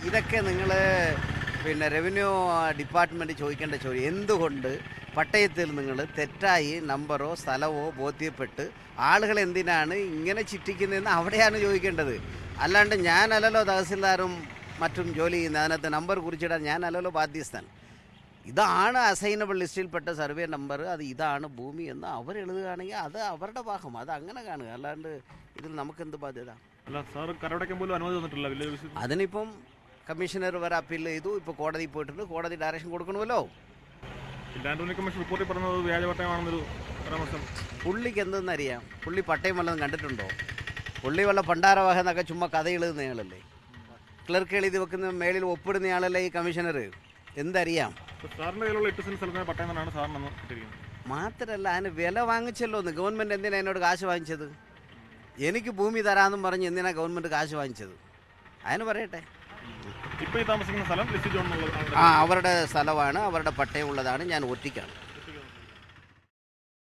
ഇതൊക്കെ നിങ്ങൾ പിന്നെ റവന്യൂ ഡിപ്പാർട്ട്മെൻറ്റ് ചോദിക്കേണ്ട ചോദ്യം. എന്തുകൊണ്ട് പട്ടയത്തിൽ നിങ്ങൾ തെറ്റായി നമ്പറോ സ്ഥലമോ ബോധ്യപ്പെട്ട് ആളുകൾ എന്തിനാണ് ഇങ്ങനെ ചിറ്റിക്കുന്നതെന്ന് അവിടെയാണ് ചോദിക്കേണ്ടത്. അല്ലാണ്ട് ഞാനല്ലല്ലോ തഹസിൽദാരും മറ്റും ജോലി ചെയ്യുന്നത്. അതിനകത്ത് നമ്പർ കുറിച്ചിടാൻ ഞാനല്ലല്ലോ ബാധ്യസ്ഥൻ. ഇതാണ് അസൈനബിൾ ലിസ്റ്റിൽപ്പെട്ട സർവേ നമ്പർ, അത് ഇതാണ് ഭൂമി എന്ന് അവർ എഴുതുകയാണെങ്കിൽ അത് അവരുടെ ഭാഗം, അത് അങ്ങനെ കാണുക. അല്ലാണ്ട് ഇതിൽ നമുക്കെന്ത് ബാധ്യത? അല്ല സാർ, കരടയ്ക്കാൻ പോലും അനുമതി തന്നിട്ടില്ല. അതിനിപ്പം കമ്മീഷണർ വരെ അപ്പീൽ ചെയ്തു, ഇപ്പോൾ കോടതി പോയിട്ടുണ്ട്, കോടതി ഡയറക്ഷൻ കൊടുക്കണമല്ലോ. ലാൻഡ് റവന്യൂ കമ്മീഷൻ റിപ്പോർട്ടിൽ പറഞ്ഞത് വ്യാജ പട്ടയമാണെന്നൊരു പരാമർശം. പുള്ളിക്ക് എന്തെന്നറിയാം? പുള്ളി പട്ടയം വല്ലതും കണ്ടിട്ടുണ്ടോ? പുള്ളി വല്ല പണ്ടാരവാഹ എന്നൊക്കെ ചുമ്മാ കഥ എഴുതുന്നയാളല്ലേ? ക്ലർക്ക് എഴുതി വെക്കുന്ന മേളിൽ ഒപ്പിടുന്നയാളല്ലേ ഈ കമ്മീഷണർ? എന്തറിയാം? സാറിൻ്റെ കയ്യിലുള്ള 8 സെന്റ് സ്ഥലത്തിന് പട്ടയം തന്നെയാണ് സാറിന് കിട്ടിയിരിക്കുന്നത്. മാത്രമല്ല അതിന് വില വാങ്ങിച്ചല്ലോ എന്ന്. ഗവൺമെൻറ് എന്തിനാണ് എന്നോട് കാശ് വാങ്ങിച്ചത്? എനിക്ക് ഭൂമി തരാമെന്നും പറഞ്ഞ് എന്തിനാണ് ഗവൺമെൻറ് കാശ് വാങ്ങിച്ചത്? അതിന് പറയട്ടെ. ഇപ്പോൾ ഈ താമസിക്കുന്ന സ്ഥലം ലിസ്റ്റ് ജോൺ അവരുടെ സ്ഥലമാണ്, അവരുടെ പട്ടയം ഉള്ളതാണ്. ഞാൻ ഒറ്റയ്ക്കാണ്.